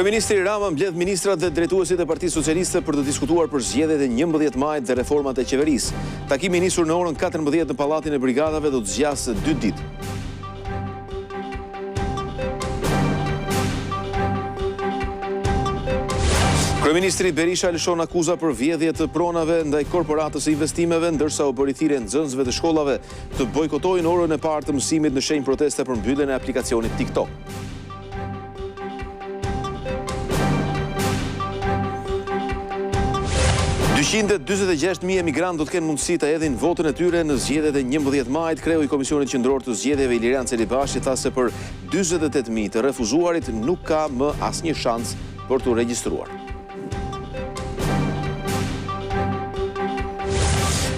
Kryeministri Rama mbledh ministrat dhe drejtuesit e Partisë Socialiste për të diskutuar për zgjedhjet e 11 majit dhe reformat e qeverisë. Takimi nisur në orën 14 në Pallatin e Brigadave do të zgjasë 2 ditë. Kryeministri Berisha lëshon akuza për vjedhje të pronave ndaj korporatës së investimeve, ndërsa u bëri thirrje nxënësve të shkollave të bojkotojnë orën e parë të mësimit në shenjë proteste për mbylljen e aplikacionit TikTok. $246.000 emigrantë do të kenë mundësi të hedhin votën e tyre në zgjedhjet e 11 majit. Kreu i Komisionit Qendror të Zgjedhjeve Ilirian Celibashi tha se për 48.000 të refuzuarit nuk ka më asnjë shans për të regjistruar.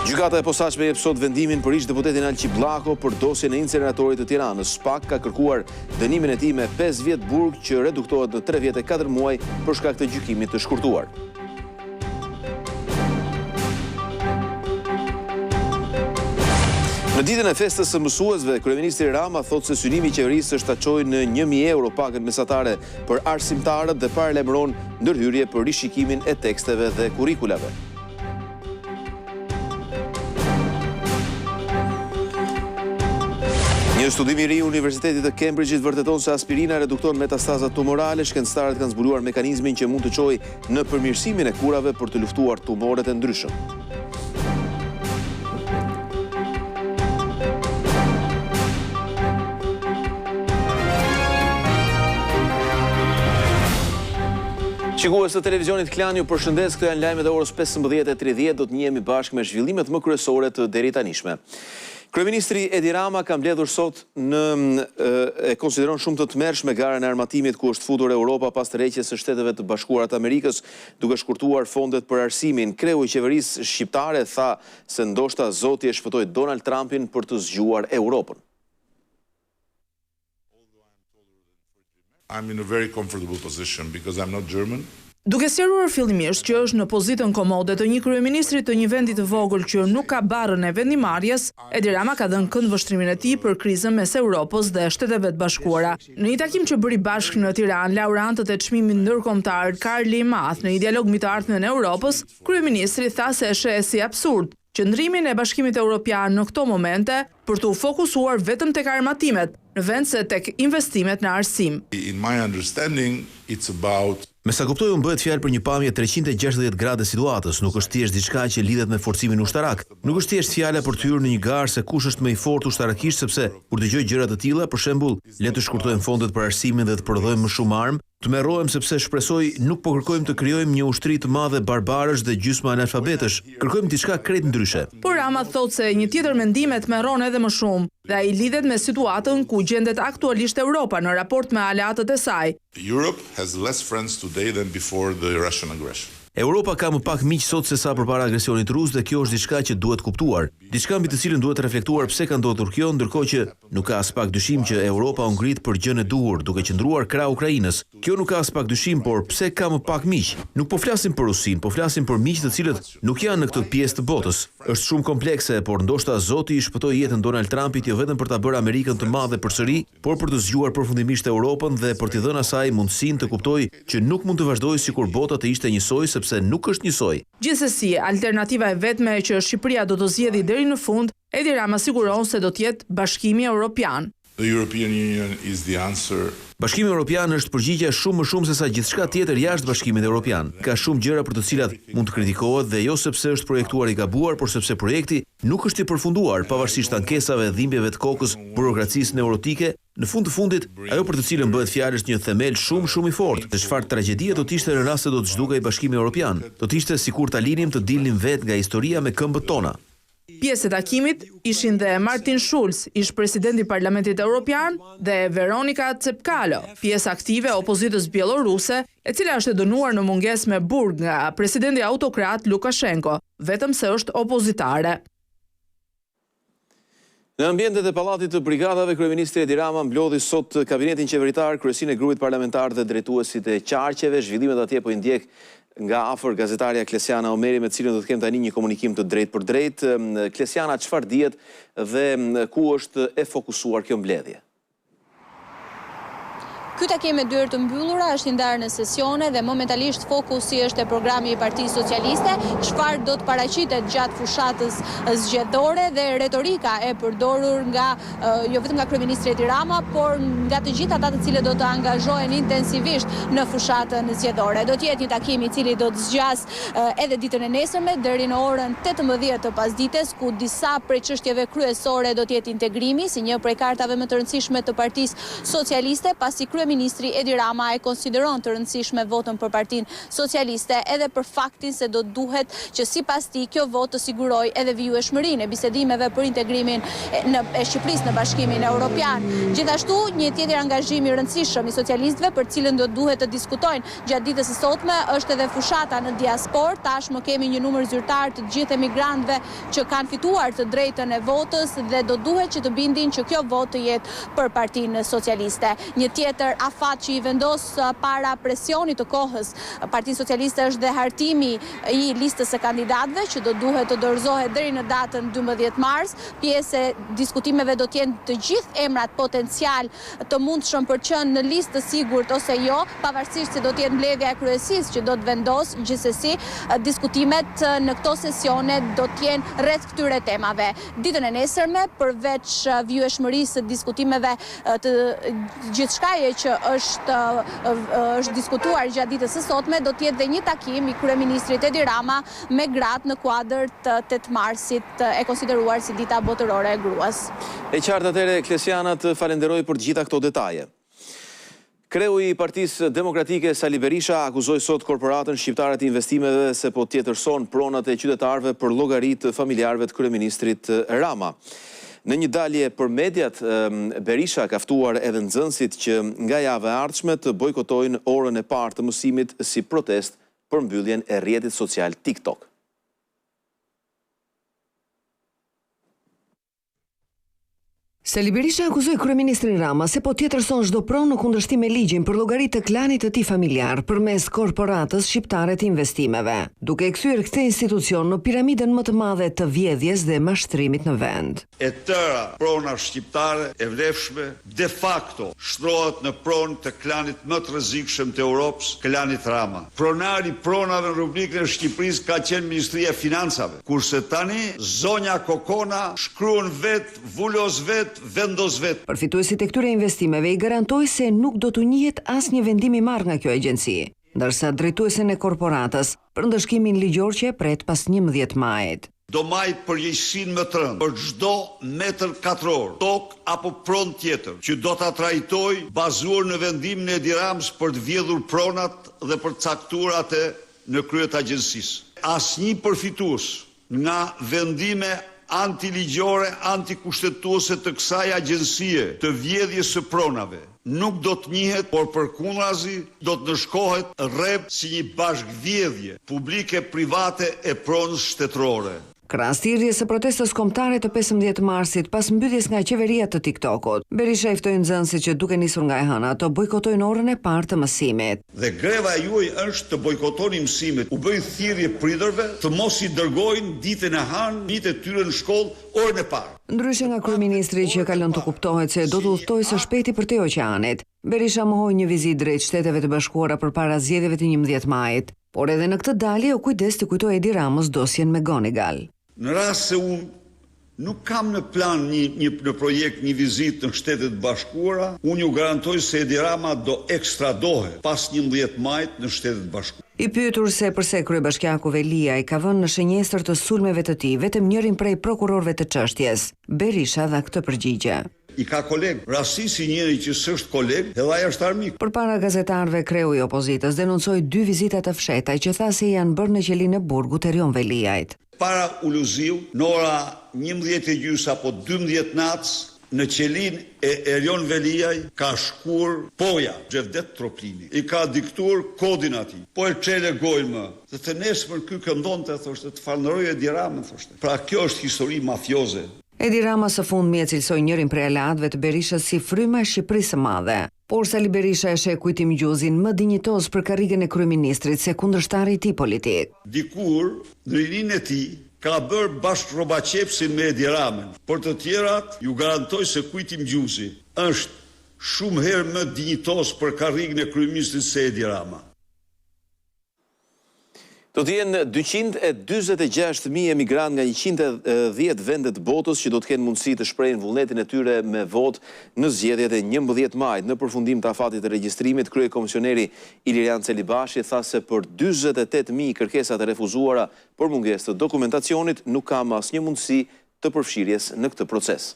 Gjykata e posaçme jep sot vendimin për ish-deputetin Alqi Bllako për dosjen e inceneratorit të Tiranës. SPAK ka kërkuar dënimin e tij me 5 vjet burg që reduktohet në 3 vjet e 4 muaj për shkak të gjykimit të shkurtuar. Në ditën e festës së mësuesve, kryeministri Rama thotë se synimi i qeverisë është ta çojë në 1.000 euro pagën mesatare për arsimtarët dhe paralajmëron ndërhyrje për rishikimin e teksteve dhe kurrikulave. Një studim i ri i Universitetit të Cambridge-it vërteton se aspirina redukton metastazat tumorale. Shkencëtarët kanë zbuluar mekanizmin që mund të çojë në përmirësimin e kurave për të luftuar tumoret e ndryshëm. Shikues të televizionit Klan, ju përshëndes, këto janë lajmet e orës 15:30. Do të njihemi bashkë me zhvillimet më kryesore të deri tanishme. Kryeministri Edi Rama ka mbledhur sot e konsideron shumë të tmerrshme garën e armatimit ku është futur Europa pas tërheqjes së Shteteve të Bashkuara të Amerikës, duke shkurtuar fondet për arsimin. Kreu i qeverisë shqiptare tha se ndoshta Zoti e shpëtoi Donald Trumpin për të zgjuar Europën. I'm in a very comfortable position because I'm not German. Duke sqaruar fillimisht që është në pozitën komode të një kryeministri të një vendi të vogël që nuk ka barrën e vendimarrjes, Edi Rama ka dhënë këndvështrimin e tij për krizën mes Europës dhe Shteteve të Bashkuara. Në një takim që bëri bashkë në Tiranë, laurantët e çmimit ndërkombëtar Karli i Madh në një dialog mbi të ardhmen e Europës, kryeministri tha se e sheh si absurd qëndrimin e Bashkimit Evropian në këto momente për të u fokusuar vetëm tek armatimet, në vend se tek investimet në arsim. In my understanding, it's about Me sa kuptoj, unë bëhet fjalë për një pamje 360 gradë situatës, nuk është thjesht diçka që lidhet me forcimin ushtarak. Nuk është thjesht fjala për të hyrë në një garë se kush është më i fortë ushtarakisht, sepse kur dëgjoj gjëra të tilla, për shembull, le të shkurtojmë fondet për arsimin dhe të prodhojmë më shumë armë, të merrohem sepse shpresoj nuk po kërkojmë të krijojmë një ushtri të madhe barbarësh dhe gjysmë analfabetësh, kërkojmë diçka krejt ndryshe. Por Rama thotë se një tjetër mendim e tmerron edhe më shumë dhe ai lidhet me situatën ku gjendet aktualisht Europa në raport me aleatët e saj. Europe has less friends today than before the Russian aggression. Europa ka më pak miq sot se sa përpara agresionit rus dhe kjo është diçka që duhet kuptuar. Diçka mbi të cilën duhet reflektuar pse ka ndodhur kjo, ndërkohë që nuk ka as pak dyshim që Europa u ngrit për gjën e duhur, duke qëndruar krah Ukrainës. Kjo nuk ka as pak dyshim, por pse ka më pak miq? Nuk po flasim për Rusin, po flasim për miq të cilët nuk janë në këtë pjesë të botës. Është shumë komplekse, por ndoshta Zoti i shpëtoi jetën Donald Trumpit jo vetëm për ta bërë Amerikën të madhe përsëri, por për të zgjuar përfundimisht Europën dhe për t'i dhënë asaj mundësinë të kuptojë që nuk mund të vazhdojë sikur bota të ishte njësoj, sepse nuk është njësoj. Gjithsesi, alternativa e vetme që Shqipëria do të zgjedhë deri në fund, Edi Rama siguron se do të jetë Bashkimi Evropian. The European Union is the answer. Bashkimi Evropian është përgjigjja shumë më shumë se sa gjithçka tjetër jashtë Bashkimit Evropian. Ka shumë gjëra për të cilat mund të kritikohet dhe jo sepse është projektuar i gabuar, por sepse projekti nuk është i përfunduar, pavarësisht ankesave, dhimbjeve të kokës, burokracisë neurotike. Në fund të fundit, ajo për të cilën bëhet fjalë është një themel shumë i fortë. Dhe çfarë tragjedie do të ishte në rast se do të zhdukej Bashkimi Evropian? Do të ishte sikur ta linim të dilnim vetë nga historia me këmbët tona. Pjesë e takimit ishin dhe Martin Schulz, ish-presidenti i Parlamentit Evropian, dhe Veronika Tsepkalo, pjesë aktive e opozitës bieloruse, e cila është dënuar në mungesë me burg nga presidenti autokrat Lukashenko, vetëm se është opozitare. Në ambientet e Pallatit të Brigadave, kryeministri Edi Rama mblodhi sot kabinetin qeveritar, kryesinë e grupit parlamentar dhe drejtuesit e qarqeve. Zhvillimet atje po i ndjek nga afër gazetarja Klesiana Omeri, me cilën do të kem tani një komunikim të drejtë për drejtë. Klesiana, çfarë dihet dhe ku është e fokusuar kjo mbledhje? Ky takim me dyert të mbyllura është i ndarë në sesione dhe momentalisht fokusi është e programi i Partisë Socialiste, çfarë do të paraqitet gjatë fushatës zgjedhore dhe retorika e përdorur nga jo vetëm nga kryeministri Edi Rama, por nga të gjithë ata të cilët do të angazhohen intensivisht në fushatën zgjedhore. Do të jetë një takim i cili do të zgjas edhe ditën e nesërme deri në orën 18 të pasdites, ku disa prej çështjeve kryesore do të jetë integrimi si një prej kartave më të rëndësishme të Partisë Socialiste, pasi kryeministri Edi Rama e konsideron të rëndësishme votën për Partinë Socialiste edhe për faktin se do duhet që sipas tij kjo votë të sigurojë edhe vijshmërinë e bisedimeve për integrimin e Shqipërisë në Bashkimin Evropian. Gjithashtu, një tjetër angazhim i rëndësishëm i socialistëve për cilën do duhet të diskutojnë gjatë ditës së sotme është edhe fushata në diasporë. Tashmë kemi një numër zyrtar të gjithë emigrantëve që kanë fituar të drejtën e votës dhe do duhet që të bindin që kjo votë të jetë për Partinë Socialiste. Një tjetër afat që i vendos para presionit të kohës Partinë Socialiste është dhe hartimi i listës së kandidatëve që do duhet të dorëzohet deri në datën 12 mars. Pjesë e diskutimeve do të jenë të gjithë emrat potencial të mundshëm për qenë në listë të sigurt ose jo, pavarësisht se do të jetë mbledhja e kryesisë që do të vendos. Gjithsesi, diskutimet në këto sesione do të jenë rreth këtyre temave. Ditën e nesërme, përveç vijshmërisë së diskutimeve të gjithçkaje që është diskutuar gjatë ditës së sotme, do të jetë dhe një takim i kryeministrit Edi Rama me gratë në kuadër të 8 marsit, e konsideruar si dita botërore e gruas. E qartë atëre, Klesiana, të falenderoj për gjitha këto detaje. Kreu i Partisë Demokratike Sali Berisha akuzoi sot korporatën shqiptare të investimeve se po tjetërson pronat e qytetarëve për llogaritë familjarëve të kryeministrit Rama. Në një dalje për mediat, Berisha ka ftuar edhe nxënësit që nga java e ardhshme të bojkotojnë orën e parë të mësimit si protest për mbylljen e rrjetit social TikTok. Sali Berisha akuzoi kryeministrin Rama se po tjetërson çdo pronë në kundërshtim me ligjin për llogaritë të klanit të tij familjar përmes korporatës shqiptare të investimeve, duke kthyer këtë institucion në piramidën më të madhe të vjedhjes dhe mashtrimit në vend. E tëra prona shqiptare e vlefshme de facto shtrohet në pronë të klanit më të rrezikshëm të Europës, klanit Rama. Pronari pronave në rubrikën e Shqipërisë ka qenë Ministria e Financave, kurse tani zonja Kokona shkruan vet, vulos vet, vendos vet. Përfituesit e këtyre investimeve i garantoi se nuk do të njihet asnjë vendim i marrë nga kjo agjenci, ndërsa drejtuesen e korporatës për ndëshkimin ligjor që e pret pas 11 majit. Do majt përgjegjësinë më të rëndë për çdo metër katror, tokë apo pronë tjetër, që do ta trajtoj bazuar në vendimin e Edi Ramës për të vjedhur pronat dhe për të caktuar atë në krye të agjencisë. Asnjë përfitues nga vendime antiligjore, antikushtetuese të kësaj agjencie të vjedhjes së pronave nuk do të njihet, por përkundrazi do të ndëshkohet rrep si një bashkëvjedhje publike private e pronës shtetërore. Krahas thirrjes së protestës kombëtare të 15 marsit pas mbylljes nga qeveria të TikTokut, Berisha i ftoi nxënësit që duke nisur nga e hëna të bojkotojnë orën e parë të mësimit. Dhe greva juaj është të bojkotoni mësimet. U bëj thirrje pritërve të mos i dërgojnë ditën e hënë, ditën e tyre në shkollë orën e parë. Ndryshe nga kryeministri që ka lënë të kuptohet se do të udhtojë së shpejti përtej oqeanit, Berisha mohoi një vizitë drejt Shteteve të Bashkuara përpara zgjedhjeve të 11 majit, por edhe në këtë dalje u kujdes të kujtoi Edi Ramës dosjen me Gonigal. Në rast se unë nuk kam në plan në projekt një vizitë në Shtetet Bashkuara, unë ju garantoj se Edi Rama do ekstradohet pas 11 majit në Shtetet Bashkuara. I pyetur se përse kryebashkiaku Veliaj ka vënë në shënjestër të sulmeve të tij vetëm njërin prej prokurorëve të çështjes, Berisha dha këtë përgjigje. I ka koleg, rastisi njëri që s'është koleg, edhe ai është armik. Përpara gazetarëve, kreu i opozitës denuncoi 2 vizita të fshehta që tha se janë bërë në qelinë e Burgut Erion Veliajt. Para Uluziu, në ora 11:30 apo 12 natës, në qelinë e Erion Veliaj ka shkuar Poja, Xhevdet Troplini. I ka diktuar kodin atij. Po e çele gojë më. Dhe të nesër ky këndonte, thoshte, të falënderoj Edi Ramën, thoshte. Pra kjo është histori mafioze. Edi Rama së fundmi e cilësoi njërin prej aleatëve të Berishës si fryma e Shqipërisë së madhe. Por Sali Berisha e sheh Kujtim Gjuzin më dinjitoz për karrigën e kryeministrit se kundërshtari i tij politik. Dikur, në rininë e tij ka bërë bashkërobaqepsin me Edi Ramën. Por të tjerat ju garantoj se Kujtim Gjuzi është shumë herë më dinjitos për karrierën e kryeministrit Edi Rama. Do të jenë 246.000 emigrant nga 110 vendet të botës që do të kenë mundësi të shprehin vullnetin e tyre me votë në zgjedhjet e 11 majit. Në përfundim të afatit të regjistrimit, kryekomisioneri Ilirian Celibashi tha se për 48.000 kërkesa të refuzuara për mungesë të dokumentacionit nuk ka asnjë mundësi të përfshirjes në këtë proces.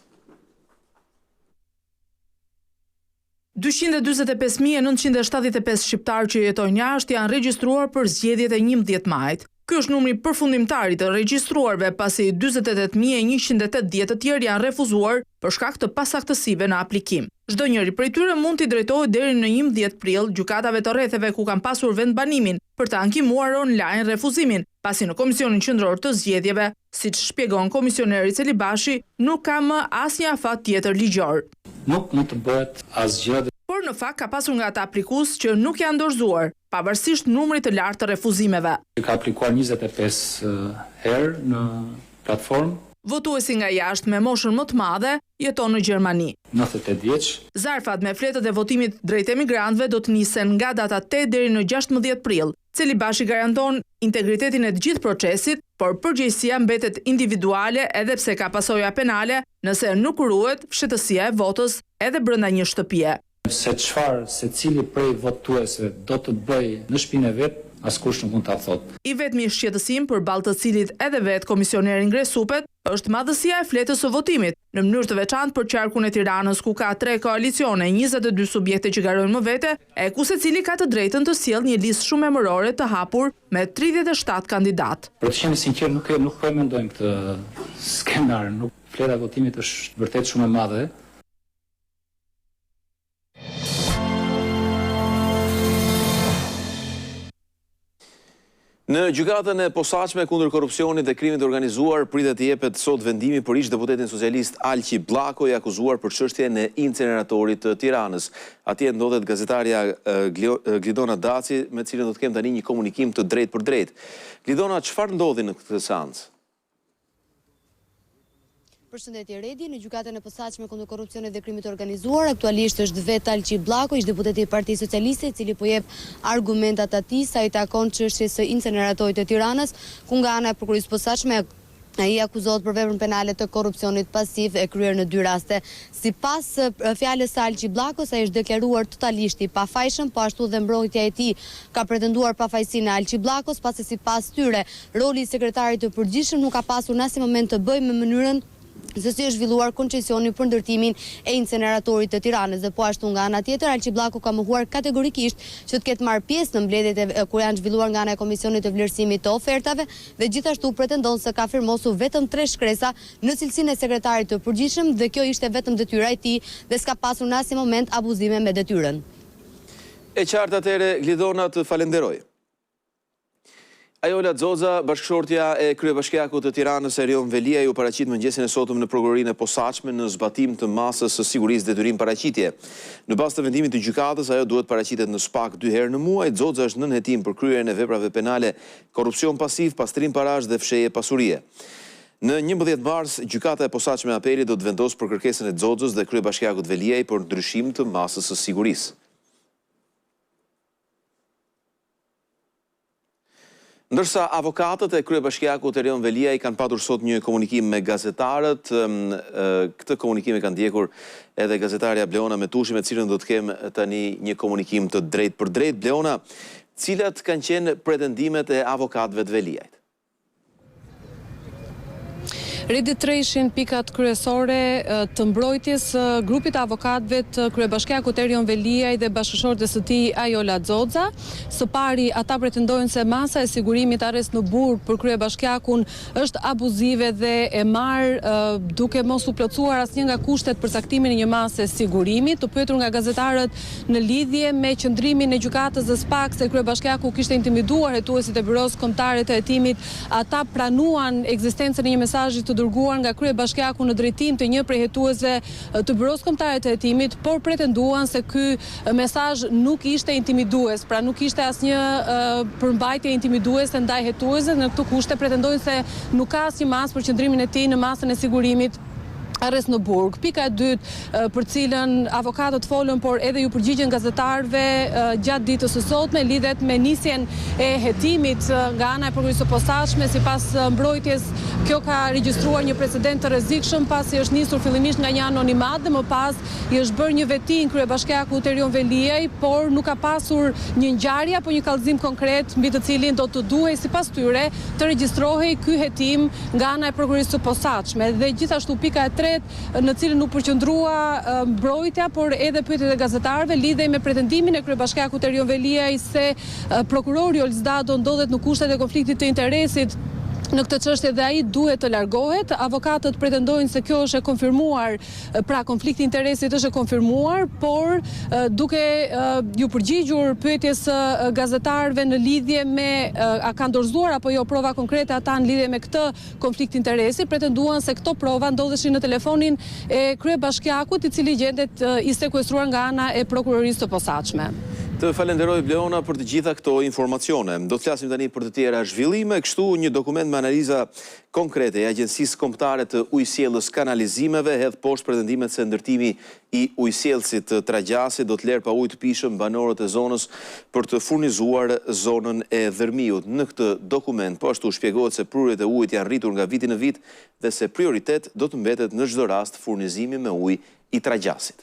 245.975 shqiptarë që jetojnë jashtë janë regjistruar për zgjedhjet e 11 majit. Ky është numri përfundimtar i të regjistruarve, pasi 48.180 të tjerë janë refuzuar për shkak të pasaktësive në aplikim. Çdo njëri prej tyre mund t'i drejtohet deri në 11 prill gjykatave të rretheve ku kanë pasur vendbanimin për të ankimuar online refuzimin, pasi në Komisionin Qendror të Zgjedhjeve, siç shpjegon komisioneri Celibashi, nuk ka më asnjë afat tjetër ligjor. Nuk mund të bëhet asgjë. Por në fakt ka pasur nga ata aplikues që nuk janë dorëzuar, pavarësisht numrit të lartë të refuzimeve. Ka aplikuar 25 herë në platformë. Votuesi nga jashtë me moshën më të madhe jeton në Gjermani. 98 vjeç. Zarfat me fletët e votimit drejt emigrantëve do të nisen nga data 8 deri në 16 prill. Celibashi garanton integritetin e të gjithë procesit, por përgjegjësia mbetet individuale edhe pse ka pasoja penale nëse nuk uruhet fshehtësia e votës edhe brenda një shtëpie. Se çfarë secili prej votuesve do të bëjë në shtëpinë e vet, askush nuk mund ta thotë. I vetmi shqetësim përballë të cilit edhe vet komisioneri ngresupet është madhësia e fletës së votimit, në mënyrë të veçantë për qarkun e Tiranës, ku ka 3 koalicione, 22 subjekte që garojnë më vete, e ku secili ka të drejtën të sjellë një listë shumë emërore të hapur me 37 kandidat. Për të qenë sinqert, nuk po e mendojmë këtë skenar, fleta e votimit është vërtet shumë e madhe. Në gjykatën e posaçme kundër korrupsionit dhe krimit të organizuar pritet të jepet sot vendimi për ish deputetin socialist Alqi Bllako, i akuzuar për çështjen e inceneratorit të Tiranës. Atje ndodhet gazetarja Glidona Daci, me cilën do të kem tani një komunikim të drejtë për drejtë. Glidona, çfarë ndodhi në këtë seancë? Përshëndetje Redi, në gjykatën e posaçme kundër korrupsionit dhe krimit të organizuar, aktualisht është vet Alqi Bllako, ish deputeti i Partisë Socialiste, i cili po jep argumentat atij sa i takon çështjes së inceneratorit të Tiranës, ku nga ana e prokurisë posaçme ai akuzohet për veprën penale të korrupsionit pasiv e kryer në 2 raste. Sipas fjalës së Alqi Bllakos, ai është deklaruar totalisht i pafajshëm, po ashtu dhe mbrojtja e tij ka pretenduar pafajësinë e Alqi Bllakos, pasi sipas tyre roli i sekretarit të përgjithshëm nuk ka pasur në asnjë moment të bëjë me mënyrën se si është zhvilluar koncesioni për ndërtimin e inceneratorit të Tiranës, dhe po ashtu nga ana tjetër Alqi Bllako ka mohuar kategorikisht që të ketë marrë pjesë në mbledhjet kur janë zhvilluar nga ana e Komisionit të Vlerësimit të Ofertave, dhe gjithashtu pretendon se ka firmosur vetëm 3 shkresa në cilësinë e sekretarit të përgjithshëm, dhe kjo ishte vetëm detyra e tij dhe s'ka pasur në asnjë moment abuzime me detyrën. E qartë atëre, Glidona, të falenderoj. Ajola Xoza, bashkëshortja e kryebashkiakut të Tiranës Erion Velia, ju paraqit mëngjesin e sotëm në prokurorinë e posaçme në zbatim të masës së sigurisë detyrim paraqitje. Në bazë të vendimit të gjykatës, ajo duhet paraqitet në SPAK 2 herë në muaj. Xoza është nën hetim për kryerjen e veprave penale, korrupsion pasiv, pastrim parash dhe fshehje pasurie. Në 11 mars, gjykata e posaçme e apelit do të vendosë për kërkesën e Xozës dhe kryebashkiakut Veliaj për ndryshim të masës së sigurisë. Ndërsa avokatët e kryebashkiakut Erion Velia i kanë patur sot një komunikim me gazetarët, këtë komunikim e kanë ndjekur edhe gazetarja Bleona Metushi, me cilën do të kem tani një komunikim të drejtë për drejtë. Bleona, cilat kanë qenë pretendimet e avokatëve të Veliajt? Redi 3 ishin pikat kryesore të mbrojtjes grupit të avokatëve të kryebashkiakut Erion Veliaj dhe bashkëshortes së tij Ajola Xoza. Së pari, ata pretendojnë se masa e sigurimit arrest në burg për kryebashkiakun është abuzive dhe e marr duke mos u plotësuar asnjë nga kushtet për caktimin e një mase sigurimit. Të pyetur nga gazetarët në lidhje me qëndrimin e gjykatës së SPAK se kryebashkiaku kishte intimiduar hetuesit e byros kombëtare të hetimit, ata pranuan ekzistencën e një mesazhi të dërguar nga kryebashkiaku në drejtim të një prej hetuesve të byros kombëtare të hetimit, por pretenduan se ky mesazh nuk ishte intimidues, pra nuk ishte asnjë përmbajtje intimiduese ndaj hetuesve. Në këtë kushte pretendojnë se nuk ka asnjë masë për qëndrimin e tij në masën e sigurimit arrest në burg. Pika e dytë për cilën avokatët folën, por edhe ju përgjigjen gazetarëve gjatë ditës së sotme, lidhet me nisjen e hetimit nga ana e prokurisë së posaçme. Sipas mbrojtjes, kjo ka regjistruar një precedent të rrezikshëm pasi është nisur fillimisht nga një anonimat dhe më pas i është bërë një veti në kryebashkiaku Terion Veliaj, por nuk ka pasur një ngjarje apo një kallëzim konkret mbi të cilin do të duhej sipas tyre të regjistrohej ky hetim nga ana e prokurisë së posaçme. Dhe gjithashtu pika e në cilën u përqendrua mbrojtja, por edhe pyetjet e gazetarëve lidhej me pretendimin e kryebashkiakut Terion Veliaj se prokurori Olzdado ndodhet në kushtet e konfliktit të interesit në këtë çështje dhe ai duhet të largohet. Avokatët pretendojnë se kjo është e konfirmuar, pra konflikti i interesit është e konfirmuar, por duke ju përgjigjur pyetjes gazetarëve në lidhje me a kanë dorëzuar apo jo prova konkrete ata në lidhje me këtë konflikt interesi, pretenduan se këto prova ndodheshin në telefonin e kryebashkiakut, i cili gjendet i sekuestruar nga ana e prokurorisë së posaçme. Të falenderoj Bleona për të gjitha këto informacione. Do të flasim tani për të tjera zhvillime, kështu një dokument me analiza konkrete e Agjencisë Kombëtare të Ujësjellës Kanalizimeve hedh poshtë pretendimet se ndërtimi i ujësjellësit Tragjasit do të lërë pa ujë të pishëm banorët e zonës për të furnizuar zonën e Dërmiut. Në këtë dokument po ashtu shpjegohet se prurjet e ujit janë rritur nga viti në vit dhe se prioritet do të mbetet në çdo rast furnizimi me ujë i Tragjasit.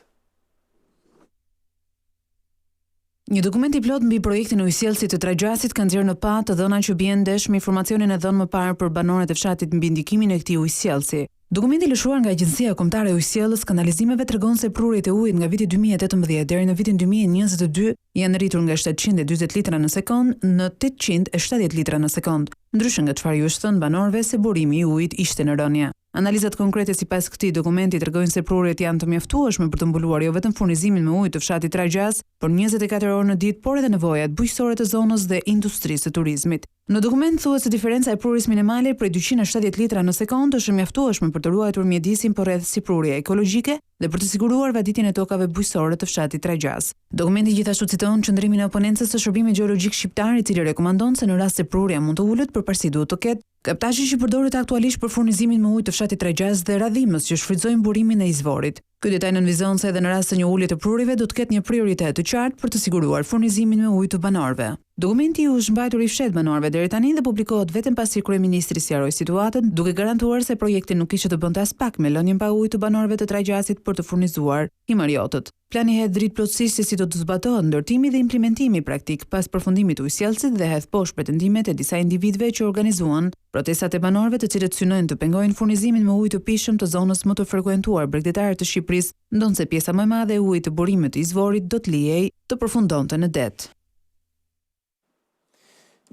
Një dokument i plot mbi projektin e ujësjellësit të Tragjasit ka nxjerrë në pa të dhëna që bien ndesh me informacionin e dhënë më parë për banorët e fshatit mbi ndikimin e këtij ujësjellësi. Dokumenti lëshuar nga Agjencia Kombëtare e Ujësjellës Kanalizimeve tregon se prurjet e ujit nga viti 2018 deri në vitin 2022 janë rritur nga 740 litra në sekond në 870 litra në sekond, ndryshe nga çfarë ju është thënë banorëve se burimi i ujit ishte në rënje. Analizat konkrete sipas këtij dokumenti tregojnë se prurjet janë të mjaftueshme për të mbuluar jo vetëm furnizimin me ujë të fshatit Tragjas, por 24 orë në ditë, por edhe nevojat bujqësore të zonës dhe industrisë së turizmit. Në dokument thuhet se diferenca e prurjes minimale prej 270 litra në sekond është e mjaftueshme për të ruajtur mjedisin përreth si prurja ekologjike dhe për të siguruar vaditjen e tokave bujqësore të fshatit Tragjas. Dokumenti gjithashtu citon qëndrimin e oponencës së Shërbimit Gjeologjik Shqiptar, i cili rekomandon se në rast se prurja mund të ulet, përparësi duhet të ketë kaptazhi që përdoret aktualisht për furnizimin me ujë të fshatit Tragjas dhe radhimës që shfrytëzojnë burimin e izvorit. Ky detaj nënvizon se edhe në rast se një ulje të prurjeve do të ketë një prioritet të qartë për të siguruar furnizimin me ujë të banorëve. Dokumenti u është mbajtur i fshehtë banorëve deri tani dhe publikohet vetëm pasi kryeministri sqaroi situatën, duke garantuar se projekti nuk kishte të bënte as pak me lënien pa ujë të banorëve të Tragjasit për të furnizuar himariotët. Plani hedh dritë plotësisht se si do të zbatohet ndërtimi dhe implementimi praktik pas përfundimit të ujësjellësit dhe hedh poshtë pretendimet e disa individëve që organizuan protestat e banorëve të cilët synojnë të pengojnë furnizimin me ujë të pishëm të zonës më të frekuentuar bregdetare të Shqipërisë, ndonse pjesa më e madhe e ujit të burimit të izvorit do të lihej të përfundonte në det.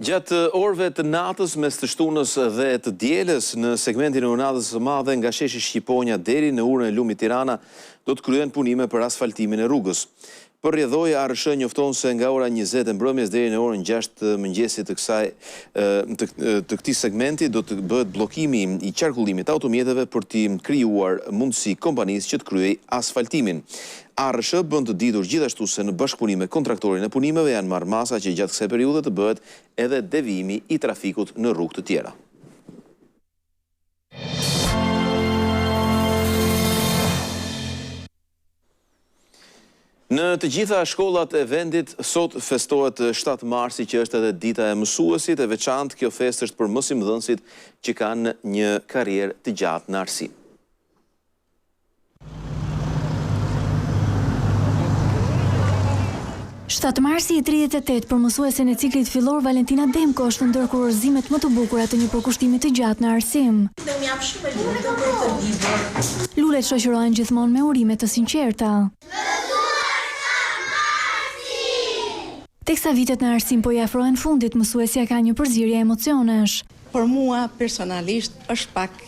Gjatë orëve të natës mes të shtunës dhe të dielës në segmentin e Unatës së Madhe nga sheshi Shqiponja deri në urën e Lumit Tirana do të kryen punime për asfaltimin e rrugës. Për rrjedhoi ARSH njofton se nga ora 20 e mbrëmjes deri në orën 6 të mëngjesit të këtij segmenti do të bëhet bllokimi i qarkullimit të automjeteve për të krijuar mundësi kompanisë që të kryej asfaltimin. ARSH bën të ditur gjithashtu se në bashkëpunim me kontraktorin e punimeve janë marrë masa që gjatë kësaj periudhe të bëhet edhe devijimi i trafikut në rrugë të tjera. Në të gjitha shkollat e vendit, sot festohet 7 marsi që është edhe dita e mësuesit, e veçantë kjo festë është për mësimdhënësit që kanë një karrierë të gjatë në arsim. Shtatë marsi i 38 për mësuesin e ciklit fillor Valentina Demko është ndër kurorëzimet më të bukura të një përkushtimi të gjatë në arsim. Lulet shoqërohen gjithmonë me urime të sinqerta. Teksa vitet në arsim po i afrohen fundit, mësuesja ka një përzierje emocionesh. Për mua personalisht është pak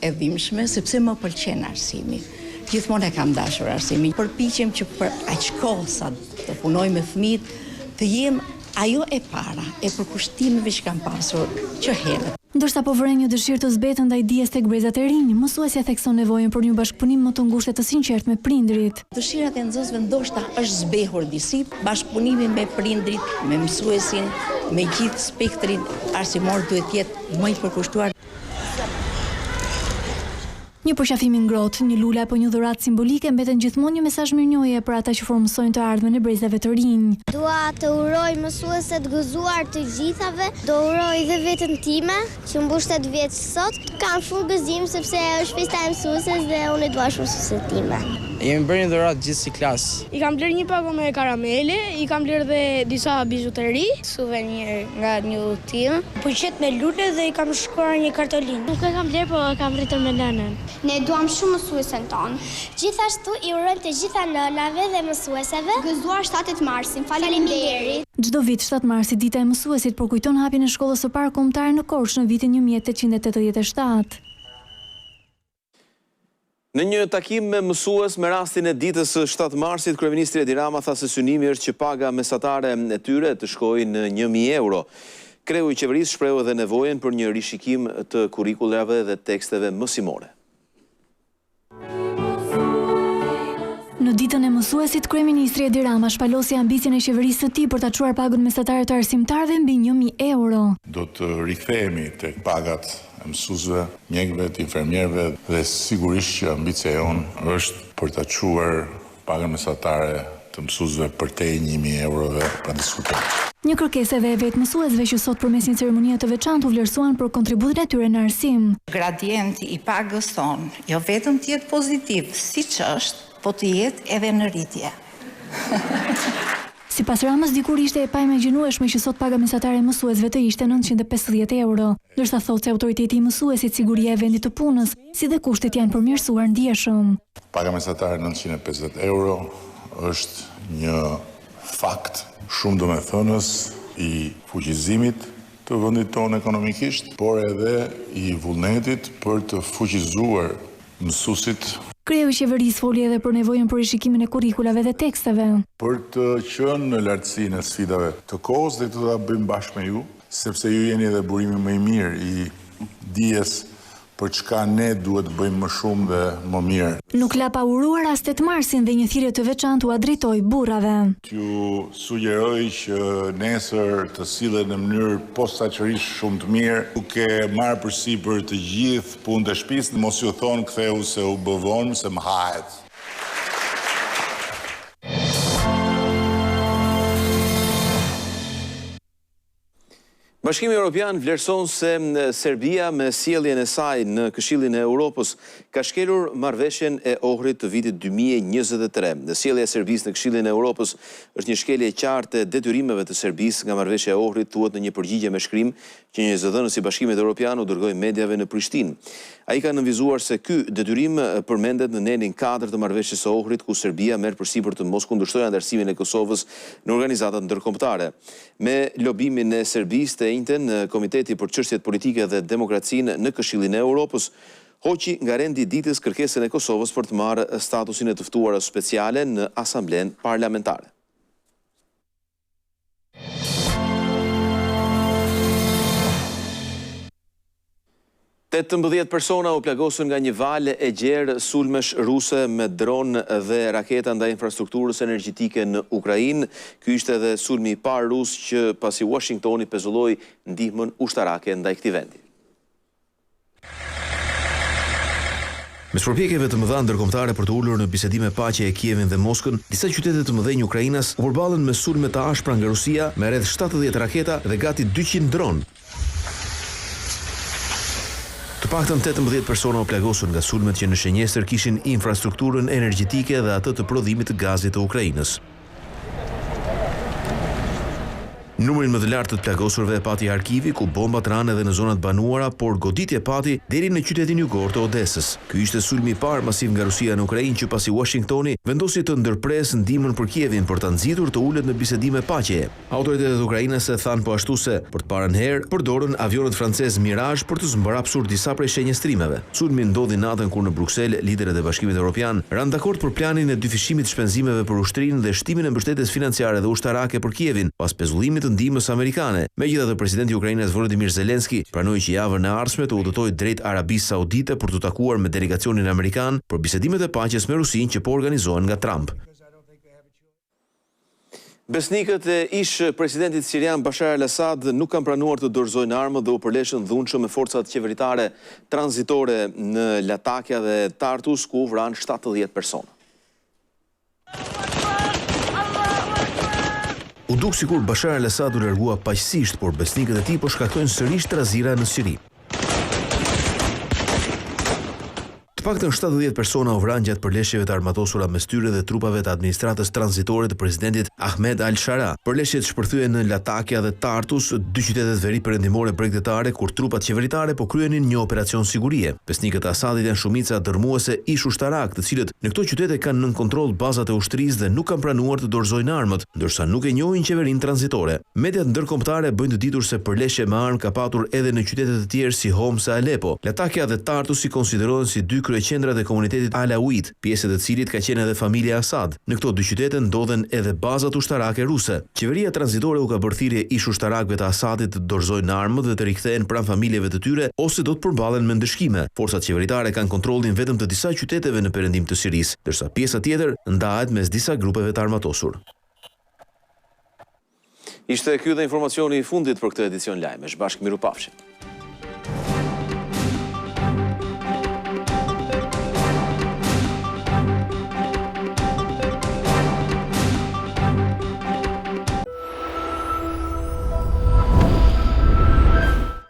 e dhimbshme sepse më pëlqen arsimi. Gjithmonë e kam dashur arsimin. Përpiqem që për aq kohë sa të punoj me fëmijët, të jem ajo e para e përkushtimeve që kam pasur që herët. Ndërsa po vren një dëshirë të zbetë ndaj dijes tek brezat e rinj, mësuesja thekson nevojën për një bashkëpunim më të ngushtë të sinqertë me prindrit. Dëshirat e nxënësve ndoshta është zbehur disi, bashkëpunimi me prindrit, me mësuesin, me gjithë spektrin arsimor duhet të jetë më i përkushtuar. Një përqafim i ngrohtë, një lule apo një dhuratë simbolike mbeten gjithmonë një mesazh mirënjohje për ata që formësojnë të ardhmen e brezave të rinj. Dua të uroj mësueset gëzuar të gjithave, do uroj dhe veten time, që mbush 8 vjeç sot. Kam shumë gëzim sepse është festa e mësueses dhe unë dua shumë mësueset time. Jemi bërë një dhuratë gjithë si klasë. I kam bler një pago me karamele, i kam bler dhe disa bizuteri, suvenir nga një udhëtim. Puqet me lule dhe i kam shkruar një kartolinë. Nuk e kam bler, po kam rritur me nënën. Ne duam shumë mësuesen tonë. Gjithashtu i urojmë të gjitha nënave dhe mësueseve gëzuar 7 marsin. Faleminderit. Çdo vit 7 marsi dita e mësuesit përkujton hapjen e shkollës së parë kombëtare në Korçë në vitin 1887. Në një takim me mësues me rastin e ditës së 7 marsit, kryeministri Edi Rama tha se synimi është që paga mesatare e tyre të shkojë në 1.000 euro. Kreu i qeverisë shprehu edhe nevojën për një rishikim të kurrikulave dhe teksteve mësimore. Në ditën e mësuesit, kryeministri Edi Rama shpalosi ambicien e qeverisë së tij për ta çuar pagën mesatare të arsimtarëve mbi 1.000 euro. Do të rikthehemi tek pagat e mësuesve, mjekëve, të infermierëve dhe sigurisht që ambicia jonë është për ta çuar pagën mesatare të mësuesve përtej 1.000 eurove pa diskutim. Një kërkesë e vetë mësuesve që sot përmes një ceremonie të veçantë u vlerësuan për kontributin e tyre në arsim. Gradienti i pagës tonë jo vetëm të jetë pozitiv, siç është, po të jetë edhe në rritje. Sipas Ramës, dikur ishte e paimagjinueshme që sot paga mesatare e mësuesve të ishte 950 euro, ndërsa thotë se autoriteti i mësuesit, siguria e vendit të punës, si dhe kushtet janë përmirësuar ndjeshëm. Paga mesatare 950 euro është një fakt shumë domethënës i fuqizimit të vendit tonë ekonomikisht, por edhe i vullnetit për të fuqizuar mësuesit. Kreu i qeverisë foli edhe për nevojën për rishikimin e kurrikulave dhe teksteve. Për të qenë në lartësinë e sfidave të kohës dhe të ta bëjmë bashkë me ju, sepse ju jeni edhe burimi më i mirë i dijes për çka ne duhet të bëjmë më shumë dhe më mirë. Nuk la pa uruar as 8 marsin dhe një thirrje të veçantë u drejtoi burrave. T'ju sugjeroj që nesër të sillen në mënyrë posaçërisht shumë të mirë, duke marrë përsipër të gjithë punët e shtëpisë, mos ju thonë ktheu se u bë vonë, se më hahet. Bashkimi Evropian vlerëson se Serbia me sjelljen e saj në Këshillin e Europës ka shkelur marrëveshjen e Ohrit të vitit 2023. Sjellja e Serbisë në Këshillin e Europës është një shkelje e qartë e detyrimeve të Serbisë nga marrëveshja e Ohrit, thuhet në një përgjigje me shkrim që një zëdhënës i Bashkimit Evropian u dërgoi medjave në Prishtinë. Ai ka nënvizuar se ky detyrim përmendet në nenin 4 të marrëveshjes së Ohrit, ku Serbia merr përsipër të mos kundërshtojë anëtarësimin e Kosovës në organizata ndërkombëtare. Me lobimin e Serbisë të njëjtën, Komiteti për Çështjet Politike dhe Demokracinë në Këshillin e Europës hoqi nga rendi ditës kërkesën e Kosovës për të marrë statusin e të ftuara speciale në Asamblen Parlamentare. 18 persona u plagosën nga një valë e gjerë sulmesh ruse me dron dhe raketa ndaj infrastrukturës energjitike në Ukrainë. Ky ishte edhe sulmi i parë rus që pasi Washingtoni pezulloi ndihmën ushtarake ndaj këtij vendi. Me shpërpjekjeve të mëdha ndërkombëtare për të ulur në bisedime paqe e Kievin dhe Moskën, disa qytete të mëdhenj ukrainas u përballën me sulme të ashpra nga Rusia me rreth 70 raketa dhe gati 200 dron. Të paktën 18 persona u plagosën nga sulmet që në shenjestër kishin infrastrukturën energjitike dhe atë të prodhimit të gazit të Ukrainës. Numrin më të lartë të plagosurve e pati Harkivi, ku bombat ranë edhe në zonat banuara, por goditje pati deri në qytetin jugor të Odesës. Ky ishte sulmi i parë masiv nga Rusia në Ukrainë që pasi Washingtoni vendosi të ndërpresë ndihmën për Kievin për ta nxitur të ulet në bisedime paqeje. Autoritetet ukrainase thanë po ashtu se për të parën herë përdorën avionët francez Mirage për të zbërhapur disa prej shenjestrimeve. Sulmi ndodhi natën kur në Bruksel liderët e Bashkimit Evropian ranë dakord për planin e dyfishimit të shpenzimeve për ushtrinë dhe shtimin e mbështetjes financiare dhe ushtarake për Kievin pas pezullimit të ndihmës amerikane. Megjithatë, presidenti i Ukrainës Volodymyr Zelenski pranoi që javën e ardhshme të udhëtojë drejt Arabisë Saudite për të takuar me delegacionin amerikan për bisedimet e paqes me Rusinë që po organizohen nga Trump. Besnikët e ish presidentit sirian Bashar al-Assad nuk kanë pranuar të dorëzojnë armët dhe u përleshën dhunshëm me forcat qeveritare tranzitore në Latakia dhe Tartus, ku vranë 70 persona. U duk sikur Bashar al-Assad u largua paqësisht, por besnikët e tij po shkaktojnë sërish trazira në Siri. Të paktën 70 persona u vranë gjatë përleshjeve të armatosura mes tyre dhe trupave të administratës tranzitore të presidentit Ahmed al-Shara. Përleshjet shpërthyen në Latakia dhe Tartus, dy qytetet veri perëndimore bregdetare, kur trupat qeveritare po kryenin një operacion sigurie. Besnikët e Asadit janë shumica dërmuese ish ushtarak, të cilët në këto qytete kanë nën kontroll bazat e ushtrisë dhe nuk kanë pranuar të dorëzojnë armët, ndërsa nuk e njohin qeverinë tranzitore. Mediat ndërkombëtare bëjnë të ditur se përleshje me armë ka patur edhe në qytete të tjerë si Homs e Aleppo. Latakia dhe Tartus si konsiderohen si dy kryeqendrat e komunitetit Alawit, pjesë e të cilit ka qenë edhe familja Asad. Në këto dy qytete ndodhen edhe bazat ushtarake ruse. Qeveria tranzitore u ka bërë thirrje ish ushtarakëve të Asadit të dorëzojnë armët dhe të rikthehen pranë familjeve të tyre ose do të përballen me ndëshkime. Forcat qeveritare kanë kontrollin vetëm të disa qyteteve në perëndim të Sirisë, ndërsa pjesa tjetër ndahet mes disa grupeve të armatosur. Ishte ky dhe informacioni i fundit për këtë edicion lajmesh. Bashkë mirupafshim.